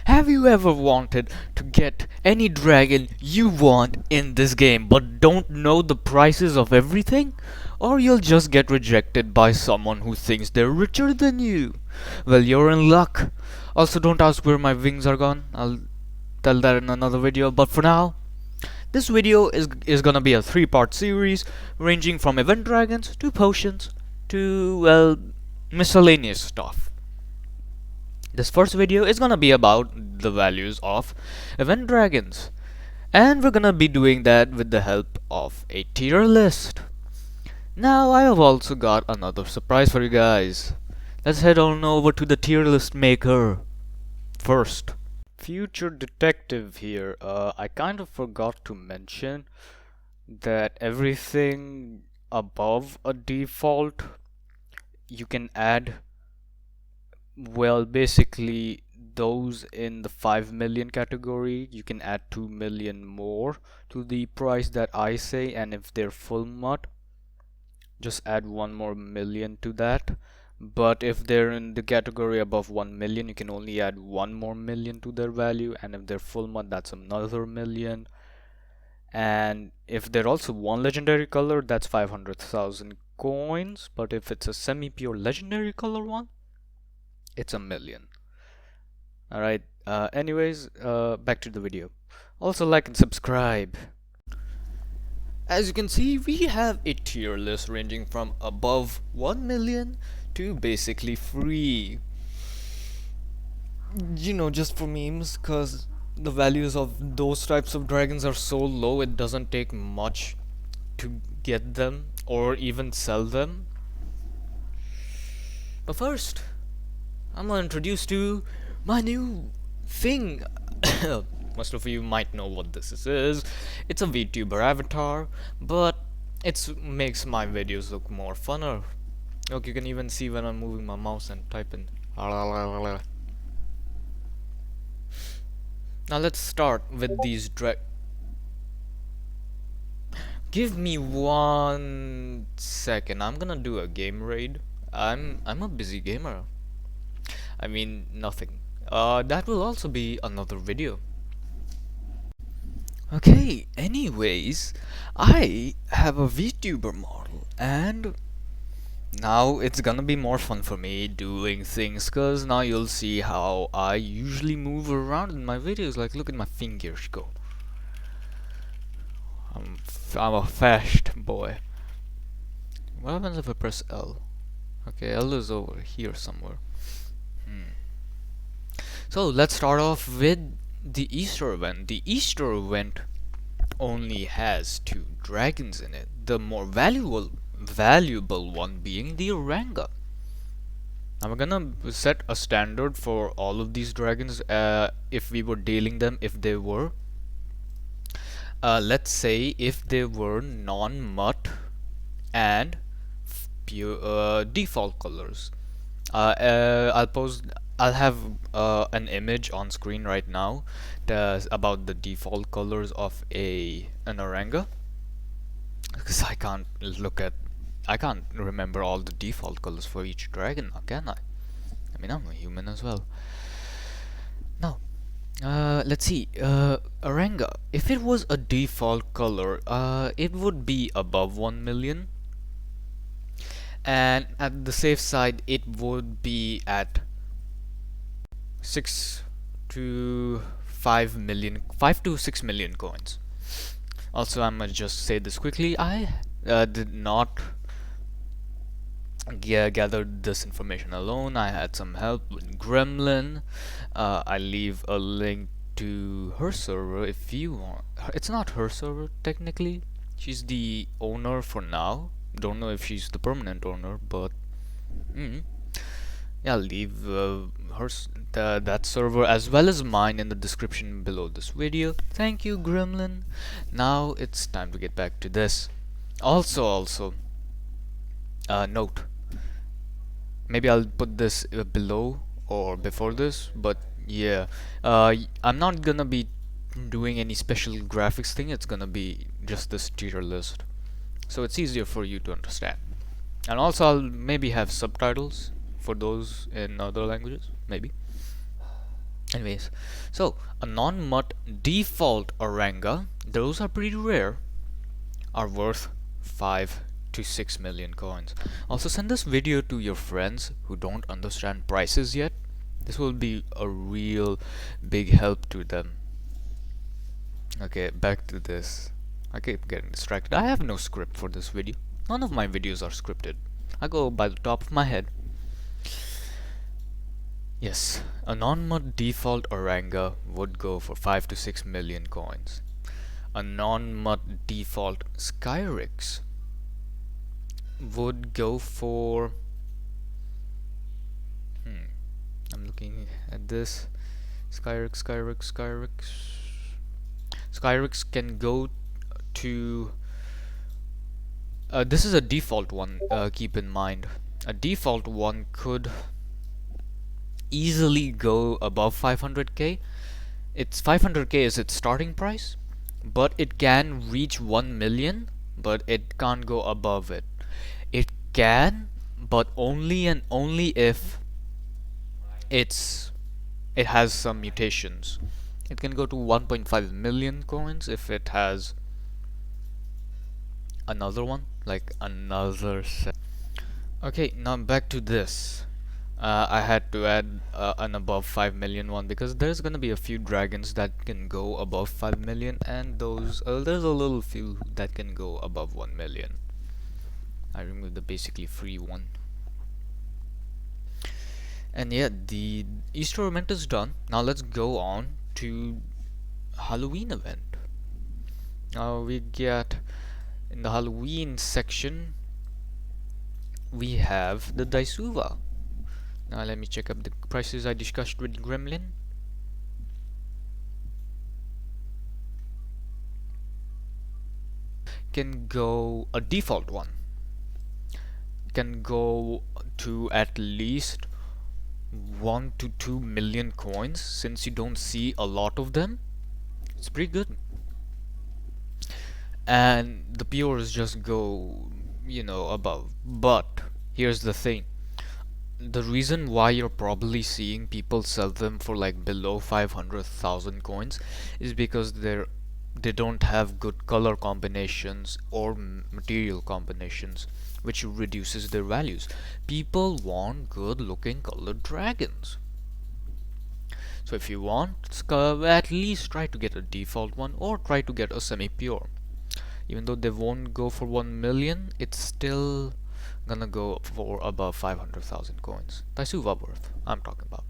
Have you ever wanted to get any dragon you want in this game but don't know the prices of everything? Or you'll just get rejected by someone who thinks they're richer than you? Well, you're in luck. Also, don't ask where my wings are gone. I'll tell that in another video, but for now, this video is gonna be a three-part series ranging from event dragons to potions to, well, miscellaneous stuff. This first video is gonna be about the values of event dragons, and we're gonna be doing that with the help of a tier list. Now I have also got another surprise for you guys. Let's head on over to the tier list maker first. Future detective here. I kind of forgot to mention that everything above a default you can add, well, basically those in the 5 million category you can add 2 million more to the price that I say, and if they're full mod just add 1 more million to that. But if they're in the category above 1 million you can only add 1 more million to their value, and if they're full mod that's another million. And if they're also one legendary color, that's 500,000 coins. But if it's a semi-pure legendary color one, it's a million. Alright, anyways, back to the video. Also like and subscribe. As you can see, we have a tier list ranging from above 1 million to basically free. You know, just for memes, cause the values of those types of dragons are so low it doesn't take much to get them or even sell them. But first, I'm gonna introduce to my new thing. Most of you might know what this is. It's a VTuber avatar, but it makes my videos look more funner. Look, you can even see when I'm moving my mouse and typing. Now let's start with these Give me 1 second. I'm gonna do a game raid. I'm a busy gamer. I mean nothing. That will also be another video. Okay, anyways, I have a VTuber model, and now it's gonna be more fun for me doing things, cause now you'll see how I usually move around in my videos. Like, look at my fingers go. I'm a fast boy. What happens if I press L? Okay, L is over here somewhere. So let's start off with the Easter event. The Easter event only has 2 dragons in it. The more valuable one being the Oranga. Now we're gonna set a standard for all of these dragons if we were dealing them, if they were let's say if they were non-mutt and pure default colors. I'll have an image on screen right now about the default colors of an Oranga, because I can't remember all the default colors for each dragon, can I? I mean, I'm a human as well. Now, let's see. Oranga, if it was a default color, it would be above 1 million, and at the safe side it would be at 6 to 5 million, 5 to 6 million coins. Also, I'm gonna just say this quickly. I did not gathered this information alone. I had some help with Gremlin. I leave a link to her server if you want. It's not her server technically. She's the owner for now. Don't know if she's the permanent owner, but yeah, I'll leave that server as well as mine in the description below this video. Thank you, Gremlin. Now it's time to get back to this. Also, note. Maybe I'll put this below or before this, but yeah, I'm not gonna be doing any special graphics thing. It's gonna be just this tier list, so it's easier for you to understand. And also I'll maybe have subtitles for those in other languages, maybe. Anyways, so a non-mud default Oranga, those are pretty rare, are worth 5 to 6 million coins. Also, send this video to your friends who don't understand prices yet. This will be a real big help to them. Okay, back to this. I keep getting distracted. I have no script for this video. None of my videos are scripted. I go by the top of my head. Yes, a non-mod default Oranga would go for 5 to 6 million coins. A non-mod default Skyrix would go for I'm looking at this. Skyrix can go to this is a default one, keep in mind. A default one could easily go above 500k. It's 500k is its starting price, but it can reach 1 million, but it can't go above it. It can, but only and only if it has some mutations. It can go to 1.5 million coins if it has another one, like another set. Okay, now back to this. I had to add an above 5 million one because there's gonna be a few dragons that can go above 5 million, and those there's a little few that can go above 1 million. I removed the basically free one. And yeah, the Easter event is done. Now let's go on to Halloween event. Now we get in the Halloween section we have the Daisuva. Now let me check up the prices I discussed with Gremlin. Can go a default one. Can go to at least 1 to 2 million coins, since you don't see a lot of them. It's pretty good. And the pures just go, you know, above. But here's the thing. The reason why you're probably seeing people sell them for like below 500,000 coins is because they don't have good color combinations or material combinations, which reduces their values. People want good looking colored dragons. So if you want, at least try to get a default one or try to get a semi-pure. Even though they won't go for 1 million, it's still gonna go for above 500,000 coins. Daisuva worth, I'm talking about.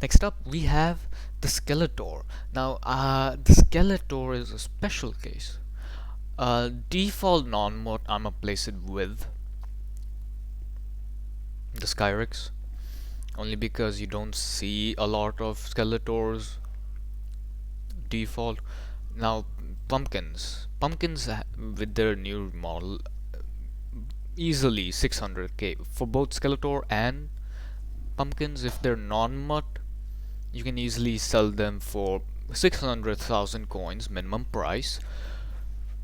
Next up, we have the Skeletor. Now, the Skeletor is a special case. Default non-mod, I'ma place it with the Skyrix, only because you don't see a lot of Skeletors default. Now, pumpkins with their new model, easily 600k for both Skeletor and pumpkins. If they're non-mod, you can easily sell them for 600,000 coins minimum price.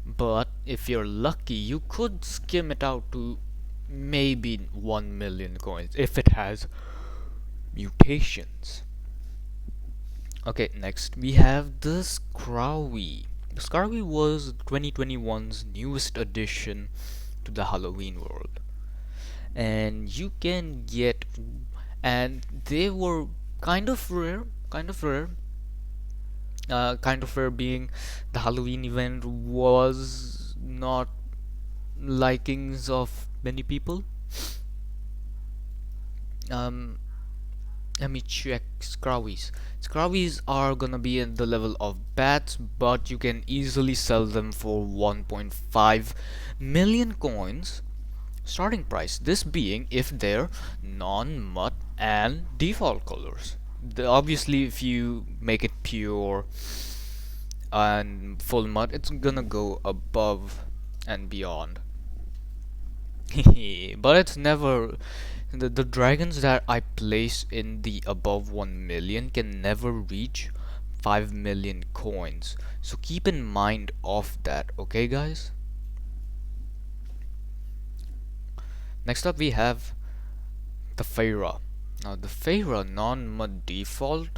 But if you're lucky, you could skim it out to maybe 1 million coins if it has mutations. Okay, next we have the Crowie. The Crowie was 2021's newest addition to the Halloween world, and you can get, and they were kind of rare, being the Halloween event was not likings of many people. Let me check Scrowies. Scrowies are gonna be in the level of bats, but you can easily sell them for 1.5 million coins starting price. This being if they're non-mud and default colors. Obviously, if you make it pure and full mud, it's gonna go above and beyond. But it's never the dragons that I place in the above 1 million can never reach 5 million coins, so keep in mind of that, okay guys? Next up we have the Pharah. Now the Pharah non-mud default.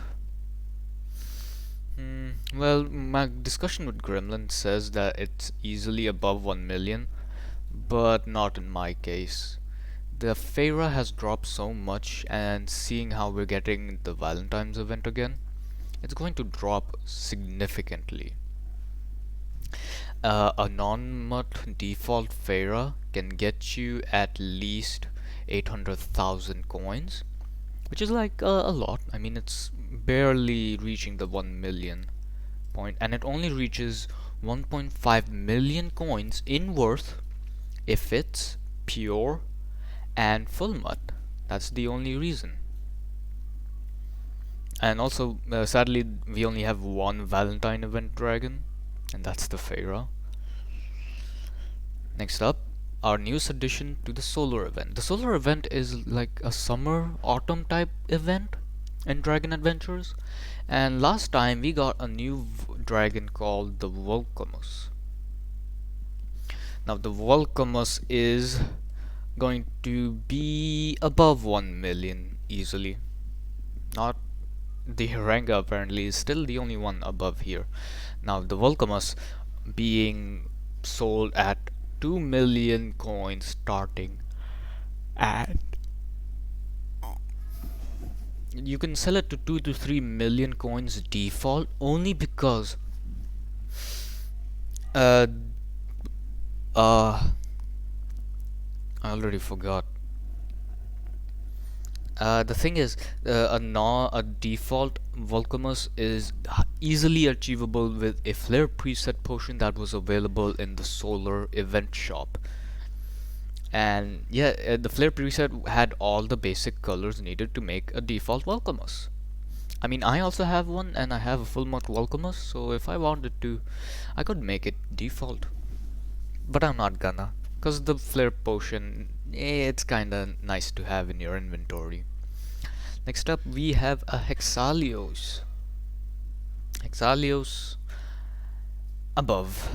Well, my discussion with Gremlin says that it's easily above 1 million, but not in my case. The Pharah has dropped so much, and seeing how we're getting the Valentine's event again, it's going to drop significantly. A non-mud default Pharah can get you at least 800,000 coins, which is like a lot. I mean, it's barely reaching the 1 million point, and it only reaches 1.5 million coins in worth if it's pure and full mud. That's the only reason. And also, sadly, we only have one Valentine event dragon, and that's the Pharah. Next up, our newest addition to the solar event. The solar event is like a summer autumn type event in Dragon Adventures, and last time we got a new dragon called the Volcamus. Now the Volcamus is going to be above 1 million easily. Not the Haranga apparently is still the only one above here. Now the Volcamus being sold at 2 million coins starting, and you can sell it to 2 to 3 million coins default only because uh I already forgot. The thing is, a default Volcamus is easily achievable with a flare preset potion that was available in the solar event shop. And yeah, the flare preset had all the basic colors needed to make a default Volcamus. I mean, I also have one, and I have a full mod Volcamus, so if I wanted to, I could make it default. But I'm not gonna, cause the flare potion, it's kinda nice to have in your inventory. Next up, we have a Hexalios. Hexalios above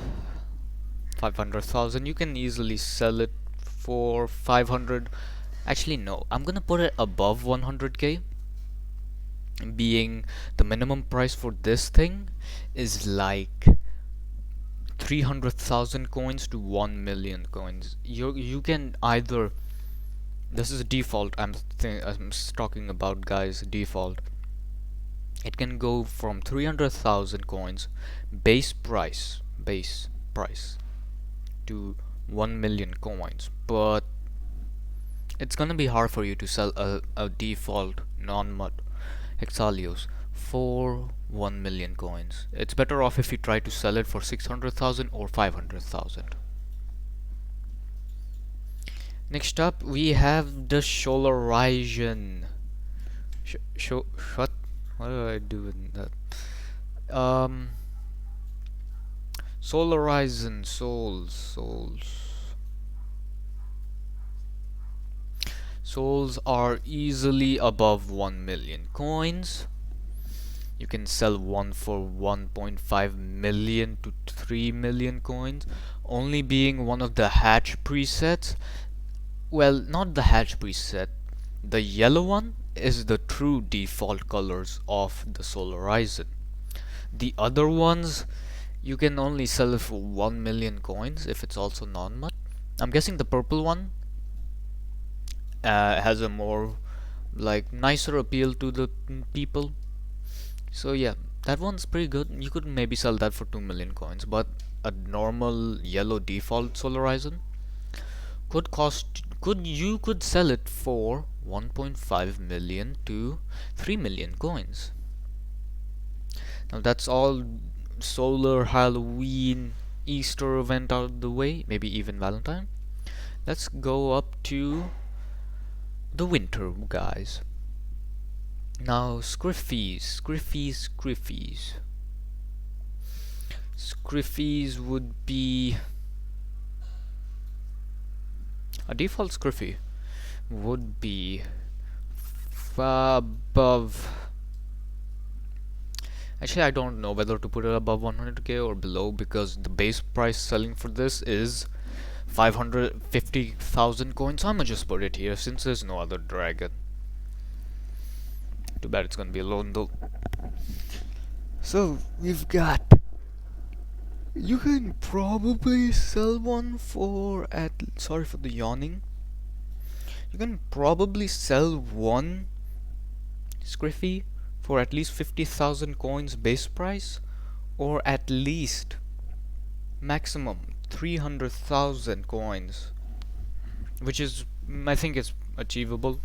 500,000. You can easily sell it for 500. Actually, no, I'm gonna put it above 100k, being the minimum price for this thing is like 300,000 coins to 1 million coins. You can either, this is default, I'm talking about, guys, default. It can go from 300,000 coins base price to 1 million coins, but it's gonna be hard for you to sell a default non-mud Hexalios for 1 million coins. It's better off if you try to sell it for 600,000 or 500,000. Next up, we have the Solarization. What? What do I do with that? Solarization, souls are easily above 1 million coins. You can sell one for 1.5 million to 3 million coins, only being one of the hatch presets. Well, not the hatch preset. The yellow one is the true default colors of the Solarization. The other ones, you can only sell it for 1 million coins if it's also non-mud. I'm guessing the purple one has a more like nicer appeal to the people. So yeah, that one's pretty good. You could maybe sell that for 2 million coins, but a normal yellow default Solarization you could sell it for 1.5 million to 3 million coins. Now that's all solar, Halloween, Easter event out of the way, maybe even Valentine. Let's go up to the winter, guys. Now Skriffies would be a default Skriffie would be above. Actually, I don't know whether to put it above 100k or below, because the base price selling for this is 550,000 coins. So I'm gonna just put it here since there's no other dragon. Too bad it's gonna be alone though. So we've got. You can probably sell one for at. Sorry for the yawning. You can probably sell one Skriffie for at least 50,000 coins base price, or at least maximum 300,000 coins, which is, I think, is achievable.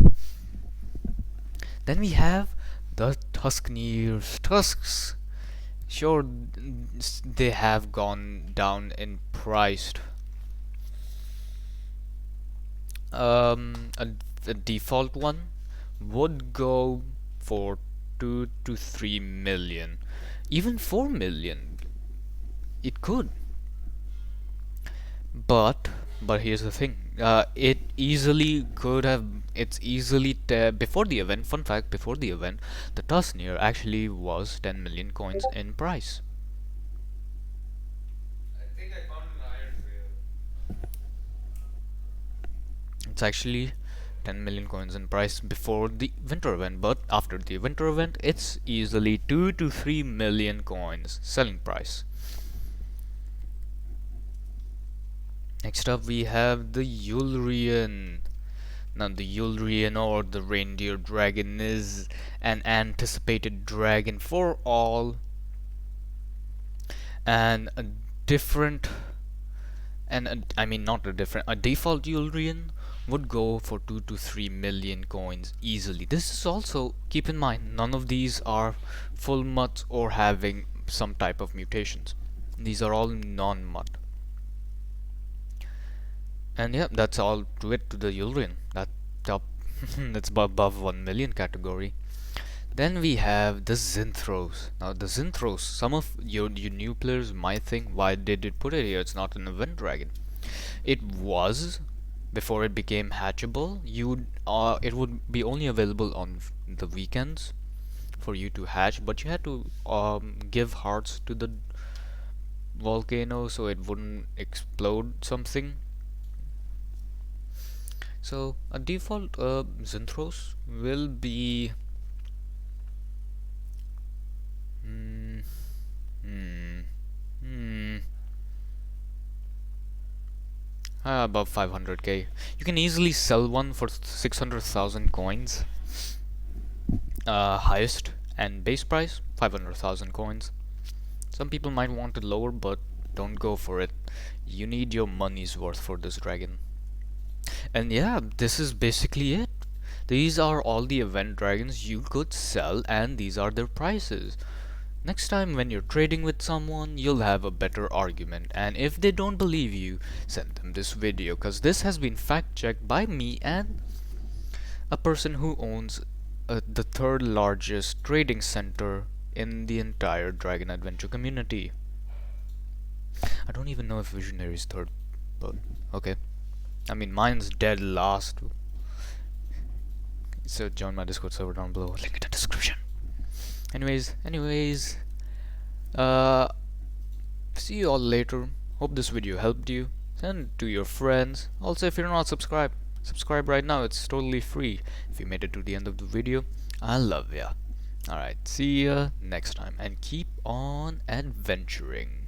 Then we have the Tusks. Sure, they have gone down in price. A default one would go for 2 to 3 million, even 4 million. It could, but here's the thing. It easily could have. It's easily before the event. Fun fact: before the event, the Tusnir actually was 10 million coins in price. I think I found an iron for you. It's actually 10 million coins in price before the winter event, but after the winter event, it's easily 2 to 3 million coins selling price. Next up, we have the Ulrion. Now, the Ulrion, or the reindeer dragon, is an anticipated dragon for all, and a different, I mean not a different, a default Ulrion would go for 2 to 3 million coins easily. This is also, keep in mind, none of these are full mutts or having some type of mutations. These are all non-mutt. And yeah, that's all to it, to the Ulrion. That top that's above 1 million category. Then we have the Synthros. Now the Synthros, some of your new players might think, why did it put it here? It's not an event dragon. It was before it became hatchable. It would be only available on the weekends for you to hatch, but you had to give hearts to the volcano so it wouldn't explode something. So a default Synthros will be about 500k. You can easily sell one for 600,000 coins, highest, and base price 500,000 coins. Some people might want it lower, but don't go for it. You need your money's worth for this dragon. And yeah, this is basically it. These are all the event dragons you could sell, and these are their prices. Next time when you're trading with someone, you'll have a better argument, and if they don't believe you, send them this video, cause this has been fact checked by me and a person who owns the third largest trading center in the entire Dragon Adventure community. I don't even know if Visionary is third, but okay. I mean, mine's dead last. So join my Discord server down below, link in the description. Anyways, see you all later. Hope this video helped you. Send it to your friends. Also, if you're not subscribed, subscribe right now. It's totally free. If you made it to the end of the video, I love ya. Alright, see ya next time, and keep on adventuring.